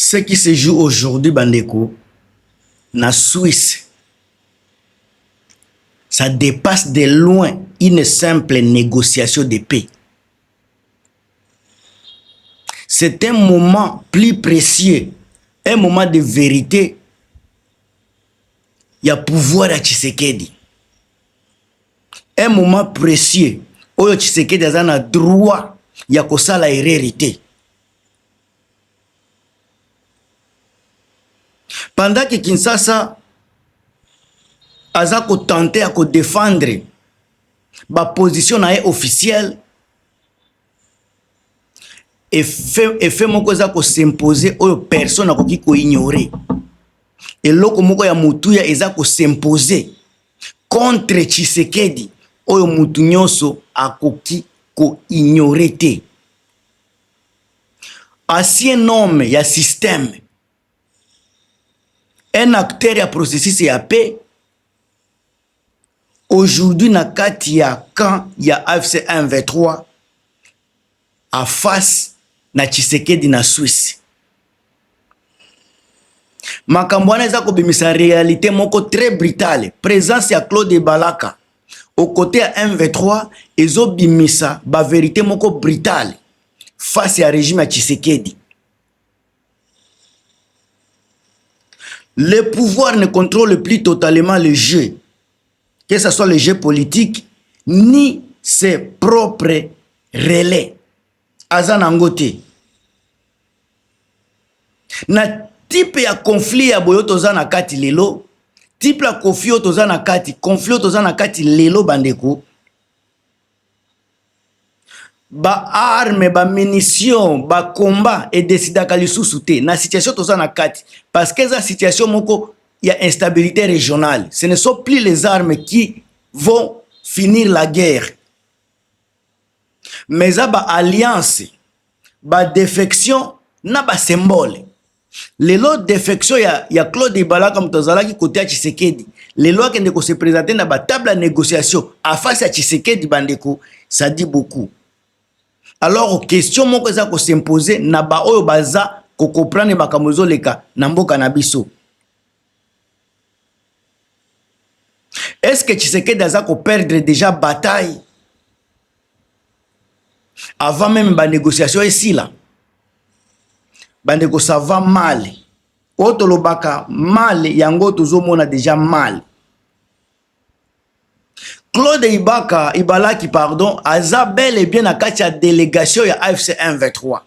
Ce qui se joue aujourd'hui, Bandeko, na Suisse, ça dépasse de loin une simple négociation de paix. C'est un moment plus précieux, un moment de vérité. Il y a pouvoir à Tshisekedi. Un moment précieux. Oyo Tshisekedi a droit ya kosala hérité. Pendant que Kinshasa a tenté à défendre la position officielle, et fait moko za ko s'imposer oyo personne a ko ignorer. Et loko moko ya mutuya eza ko s'imposer contre Tshisekedi oyo mutu nyonso akoki ko ignorer te. Ancien homme ya système, un acteur ya processus ya paix, aujourd'hui na kati ya camp ya AFC M23 à face na Tshisekedi na Suisse. Makambo wana eza kobimisa réalité moko très brutale. Présence ya Claude Balaka au côté ya M23 ezobimisa ba vérité moko brutale face ya régime ya Tshisekedi. Le pouvoir ne contrôle plus totalement le jeu, que ce soit le jeu politique ni ses propres relais. Azanangote na type ya conflit ya boyo toza na kati lelo, type ya conflit toza na kati, conflit toza na kati lelo bandeko, ba arme, ba munition, ba combat et décidaka lisusu te na situation toza na kati, parce que za situation moko ya instabilité régionale. Ce ne sont plus les armes qui vont finir la guerre, mais ça ba alliance, ba défection na ba symbole. Les lots défection ya Claude Balaka mtozalaki côté ya Tshisekedi, les lois qui ne se présenter na ba table de négociation à face à Tshisekedi bandeko, ça dit beaucoup. Alors question moko za ko s'imposer na ba oyo baza ko comprendre bakamozo leka na mboka na biso. Est-ce que Tshisekedi aza ko perdre déjà bataille avant même la négociation ici là? Bandeko, ça va mal. Otolobaka mal, yango tozomona déjà mal. Claude Ibalaki, pardon, aza bel et bien na kati ya délégation ya AFC M23.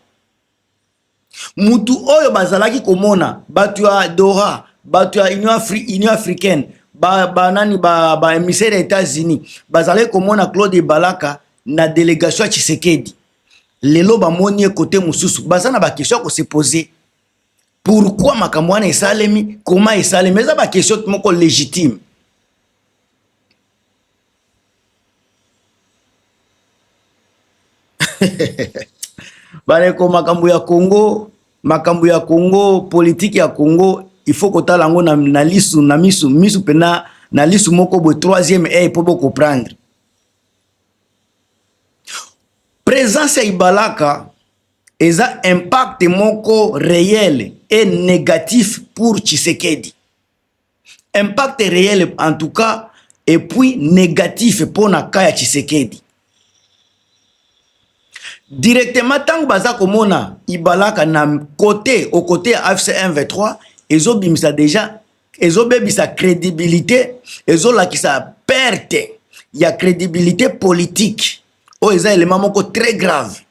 Mutu oyo bazalaki komona, batu ya Dora, batu ya Union Africaine, ba émissaire des États-Unis, bazalaki komona Claude Ibalaka na délégation ya Tshisekedi. Lelo ba moni côté mususu, bazana ba question ko se poser. Pourquoi makambo wana esalemi, comment esalemi, eza ba question moko légitime. Bareko makambo ya Congo, politique ya Congo, il faut kotala ngo na lisu na misu pena na lisu moko bo troisième et pour comprendre. Présence ya Ibalaka eza impact moko réel et négatif pour Tshisekedi. Impact réel en tout cas et puis négatif pour na kaya Tshisekedi. Directement tant baza komona Ibalaka na côté au côté AFC M23 ezobimisa déjà ezobebisa crédibilité ezolakisa perte ya crédibilité politique. Oh, c'est un élément moko très grave.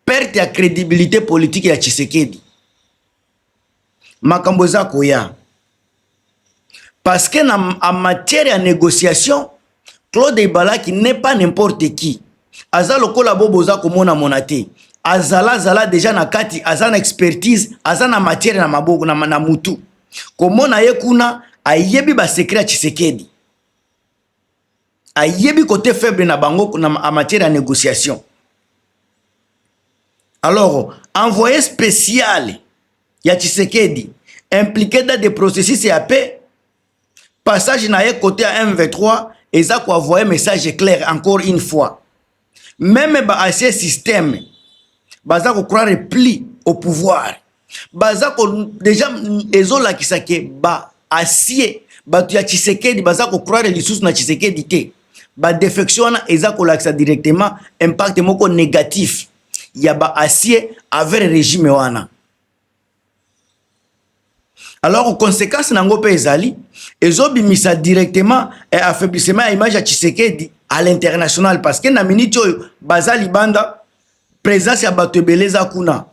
Perte ya crédibilité politique ya Tshisekedi. Makambo za koya. Parce que en matière de négociation, Claude Balaki n'est pas n'importe qui. Aza lokola bobo za komona monate. Azala déjà na kati, azana expertise, azana matière na maboko na mutu. Komona ye kuna ayebi ba secret Tshisekedi. Ayebi côté faible na bango en matière de négociation. Alors, envoyé spécial ya Tshisekedi impliqué dans des processus ya paix, passage na ye côté à M23 et ça quoi envoyer message clair encore une fois. Même ba ancien système baza ko croire pli au pouvoir. baza ko déjà ezola kisake ba acier batu ya Tshisekedi baza ko croire lisusu na Tshisekedi te ba défection wana eza ko lakisa directement impact moko négatif ya ba acier avec régime wana. Alors conséquence nango pe ezali ezobimisa directement affaiblissement ya image ya Tshisekedi à l'international parce que na minute oyo baza libanda présence ya bato ebeleza kuna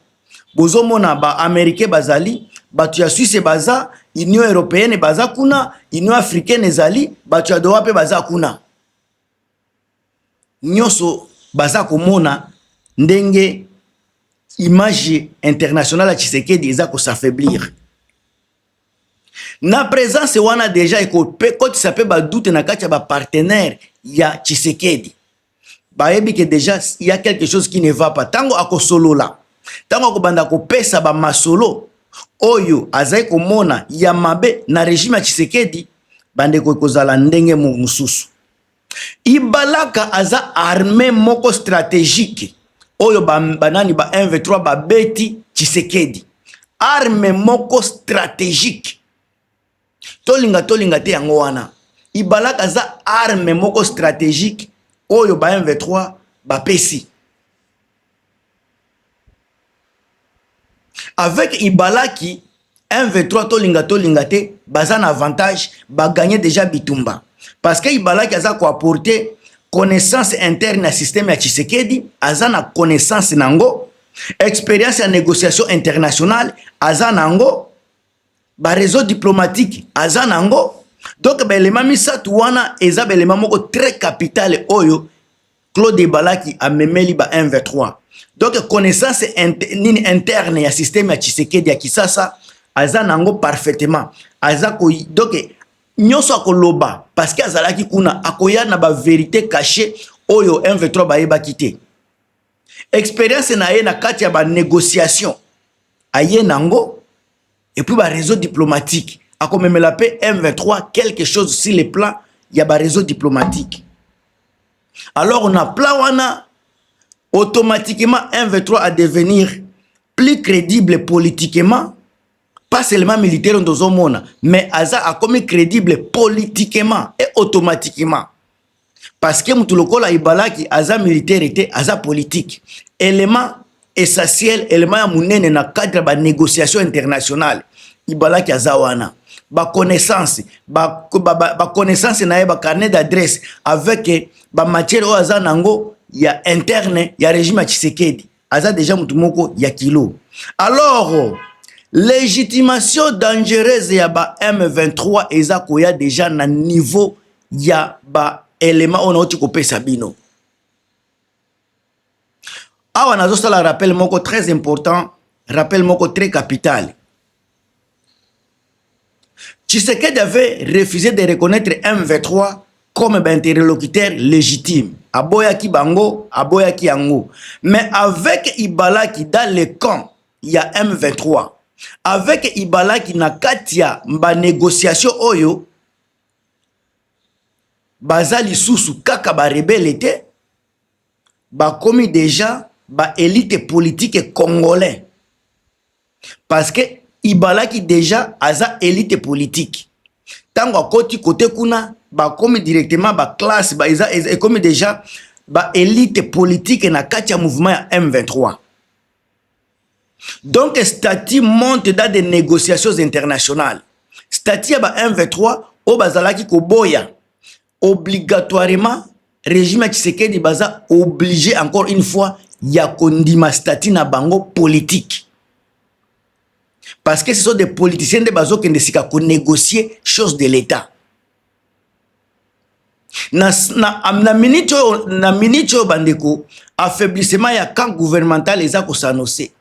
bozomona ba américain bazali bato ya Suisse baza Union européenne baza kuna Union africaine ezali bato ya Doha pe baza kuna nyonso baza komona ndenge image internationale ya Tshisekedi eza ko s'affaiblir na présence wana déjà quand ça peut ba doute na kati ya ba partenaire ya Tshisekedi bayebi que déjà il y a quelque chose qui ne va pas tango akosolola tango akobanda kopesa ba masolo oyo azai komona ya mabe na régime ya Tshisekedi bande kozala ndenge mususu ibalaka aza armée moko stratégique oyo banani ba M23 ba beti Tshisekedi armée moko stratégique tolinga te yango wana ibalaka za arme moko stratégique oyo ba M23 ba pesi avec ibalaki M23 tolinga te baza na avantage ba gagner déjà bitumba parce que ibalaki aza ko apporter connaissance interne na système ya Tshisekedi aza na connaissance nango expérience ya négociation internationale aza nango ba réseau diplomatique aza nango donc ba élément misatu wana eza ba élément moko très capital oyo Claude Ibalaki a memeli ba M23 donc connaissance interne ya système ya Tshisekedi ya Kisasa aza nango parfaitement aza ko donc nyonso akoloba parce que azalaki kuna akoya na ba vérité cachée oyo M23 ba yeba kité expérience na ye na kati ya ba négociation aye nango et puis ba réseau diplomatique a comme même la paix M23 quelque chose sur les plans il y a ba réseau diplomatique alors on a plan wana automatiquement M23 à devenir plus crédible politiquement pas seulement militaire dans un monde mais aza a comme crédible politiquement et automatiquement parce que mutuloko ibalaki aza militaire était aza politique élément essentiel élément ya munene na cadre ba négociation internationale ibalaki azawana ba connaissance ba connaissance na ba carnet d'adresse avec ba matière o aza nango ya interne ya régime ya Tshisekedi aza déjà mutu moko ya kilo alors légitimation dangereuse ya ba M23 eza koya déjà na niveau ya ba élément on oti kopesa bino awa nazo sala rappel moko très important rappel moko très capital Tshisekedi avait refusé de reconnaître M23 comme un interlocuteur légitime aboyaki bango aboyaki yango mais avec Ibalaki dans le camp il y a M23 avec Ibalaki na katia mba négociation oyo bazali susu kaka ba rebelle te ba komi déjà ba élite politique congolais parce que Ibalaki déjà aza élite politique tango akoti côté kuna ba komi directement ba classe ba eza komi déjà ba élite politique na katia mouvement ya M23 donc statut monte dans des négociations internationales statut ya ba M23 o bazalaki ko boya obligatoirement régime ya Tshisekedi baza obligé encore une fois ya kondima statut na bango politique parce que ce sont des politiciens de bazo qui ne négocier chose de l'État na minute bandeko affaiblissement ya camp gouvernemental eza ko s'annoncer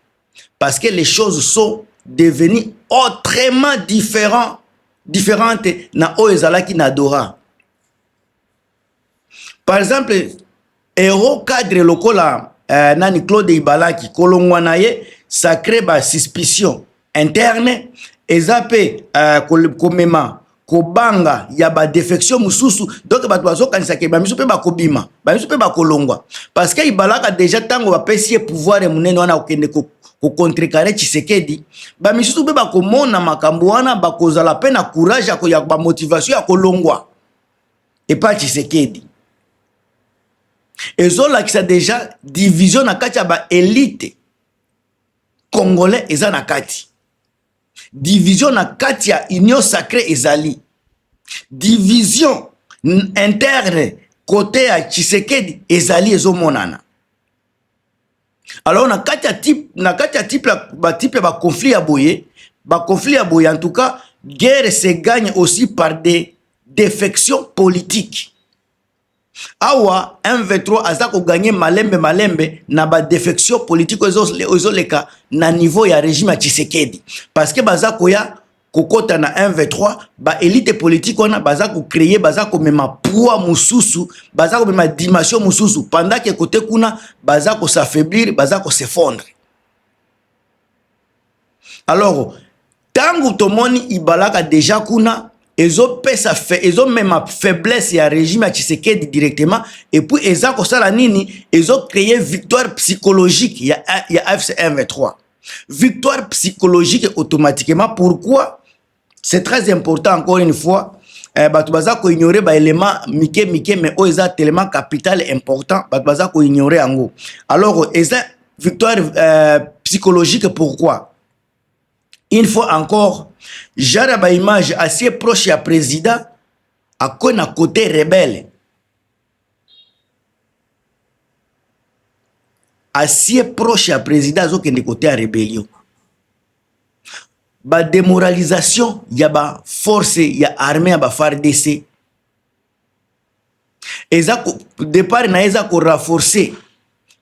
parce que les choses sont devenues autrement différentes na oezalaki na Doha. Par exemple, héros cadre lokola nani Claude Ibalaki kolongwa na ye ça crée ba suspicion interne ezape komema kobanga ya ba défection mususu donc ba toazo kanisa ke ba misu pe ba kobima ba misu pe ba kolongwa parce que Ibalaka déjà tango ba pesi pouvoir munene wana okende ko contrecarrer Tshisekedi ba misusu be ba komona makambo wana ba kozala pe na courage ya ba motivation ya kolongwa et pas Tshisekedi. Ezolakisa déjà division na kati ya ba élite congolais eza na kati. Division na kati ya union sacrée ezali. Division interne côté ya Tshisekedi ezali ezomonana. Alors na kati ya type ba conflit ya boye, en tout cas, guerre se gagne aussi par des défections politiques. Awa M23 azako gagner malembe na ba défection politique ezoleka na niveau ya régime ya Tshisekedi parce que bazako ya kokota na M23 ba élite politique wana bazako créer bazako mema poids mususu bazako mema dimension mususu pendant que côté kuna bazako s'affaiblir bazako s'effondrer. Alors tangu tomoni ibalaka déjà kuna ezo mema faiblesse ya régime ya Tshisekedi directement et puis ezako sala nini ezo créer victoire psychologique ya AFC M23. Victoire psychologique automatiquement. Pourquoi? C'est très important encore une fois. Batu bazako ignorer ba élément mike mais o eza tellement capital important batu bazako ignorer ango. Alors eza victoire psychologique. Pourquoi? Une fois encore, jara ba image assez proche ya président à kona côté rebelle. Assez proche ya président zo kende côté ya rébellion. Ba démoralisation ya ba force ya armée ya ba FARDC. Eza ko départ na eza ko renforcer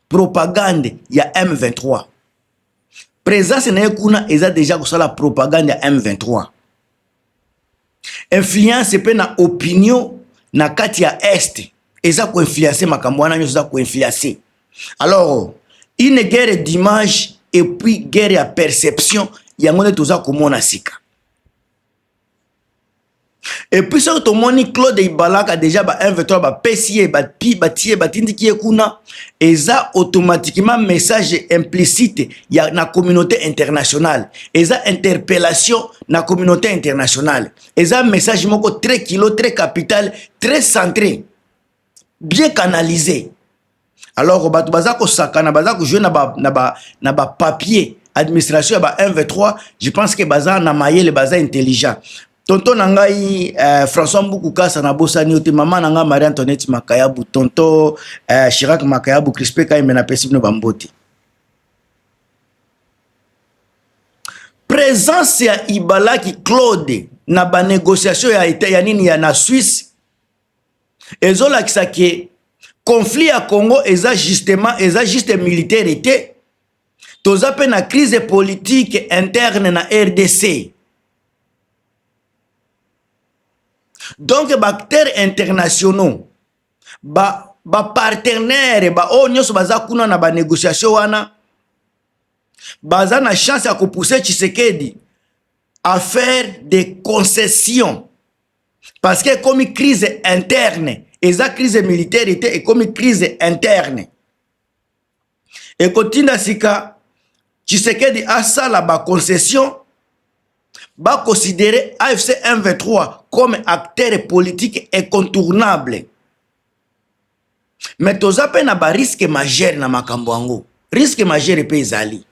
propagande ya M23. Présence na kuna eza déjà ko sala propagande ya M23. Influence pe na opinion na kati ya est eza ko influencer makambo wana nyoza ko influencer. Alors, une guerre d'image et puis guerre à perception yango toza komona sika. Et puis ça to moni Claude Ibalaka déjà ba M23 ba PCA ba tie batindiki kuna eza automatiquement message implicite ya na communauté internationale, eza interpellation na communauté internationale, eza message moko très kilo très capital très centré bien canalisé. Alors batu bazako sakana bazako jouer na ba papier administration ba M23, je pense que baza na mayele baza intelligent. Tonton nangai François Mbukukasa na bosani ote mama nanga Marie Antoinette Makayabu tonton Chirac Makayabu Crispé Kaimbe na pesibno bamboti. Présence ya Ibalaki Claude na ba négociation ya nini ya na Suisse ezola kisake conflit à Congo eza juste militaire été toza pe na crise politique interne na RDC. Donc acteurs internationaux ba partenaires ba onyoso baza kuna na ba négociation wana baza na chance ya ko pousser Tshisekedi à faire des concessions parce que comme crise interne eza crise militaire était et comme crise interne. Et continue sika Tshisekedi a ça la ba concession ba considérer AFC M23 comme acteur politique incontournable. Mais toza pe na ba risque majeur na makambo ango. Risque majeur pe ezali.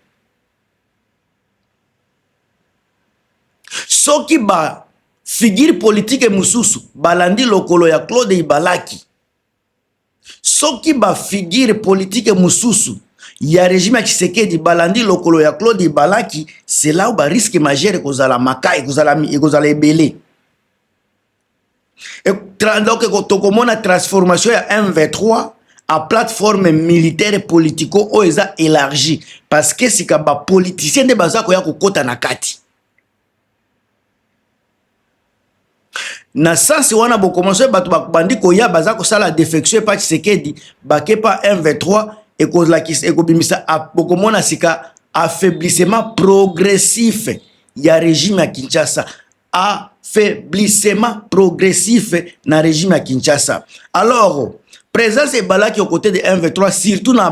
Soki ba figure politique mususu balandi lokolo ya Claude Ibalaki. Soki ba figure politique mususu ya régime ya Tshisekedi balandi lokolo ya Claude Ibalaki, c'est là où ba risque majeur kozala makai kozala ebele. Et donc tokomona transformation ya M23 à plateforme militaire politico o eza élargie parce que sika ba politicien de bazako ya kokota na kati. Na sens wana bo commencer batu bandi ko ya bazako sala défection pa Tshisekedi bakepa M23 et cause la kis et kobimisa bokomona sika affaiblissement progressif ya régime ya Kinshasa, affaiblissement progressif na régime ya Kinshasa. Alors présence Ibalaki aux côtés de M23 surtout na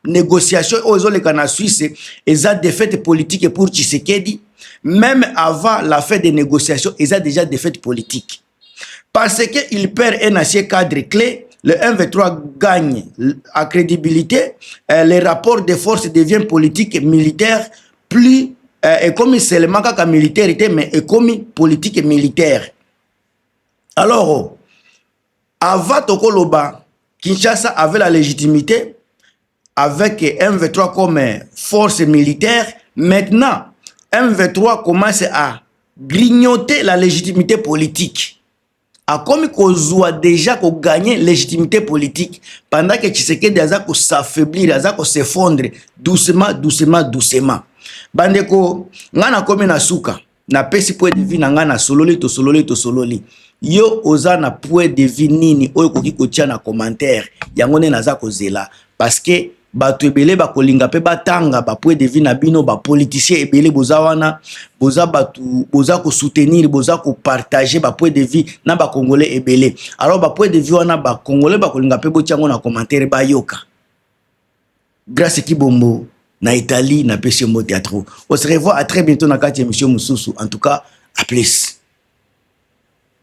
négociation aux en Suisse et ça défaite politique pour Tshisekedi. Même avant la fin des négociations, ils ont déjà défaite politique. Parce qu'il perd un ancien cadre clé, le 1v3 gagne à crédibilité, les rapports de force deviennent politiques et militaires, plus et comme seulement qu'à militaire, mais et comme politique et militaire. Alors, avant Tokoloba, Kinshasa avait la légitimité avec M23 comme force militaire. Maintenant, M23 commence à grignoter la légitimité politique. A comme qu'on a déjà gagné légitimité politique pendant que Tshisekedi a s'affaiblir, a s'effondrer doucement, doucement, doucement. Bandeko, ngana komi na suka, na pesi point de vue na ngana sololi to sololi to sololi. Yo oza na point de vue nini oyo koki kotia na commentaire yango ne naza kozela parce que bato ebele bakolinga pe batanga ba point de vue na bino ba politicien ebele boza wana boza batu boza ko soutenir boza ko partager ba point de vue na ba congolais ebele alors ba point de vue wana ba congolais bakolinga pe botiango na commentaire ba yoka grâce ki bombo na Italie na pesi mo théâtre. On se revoit à très bientôt na kati émission Mususu. En tout cas, à plus.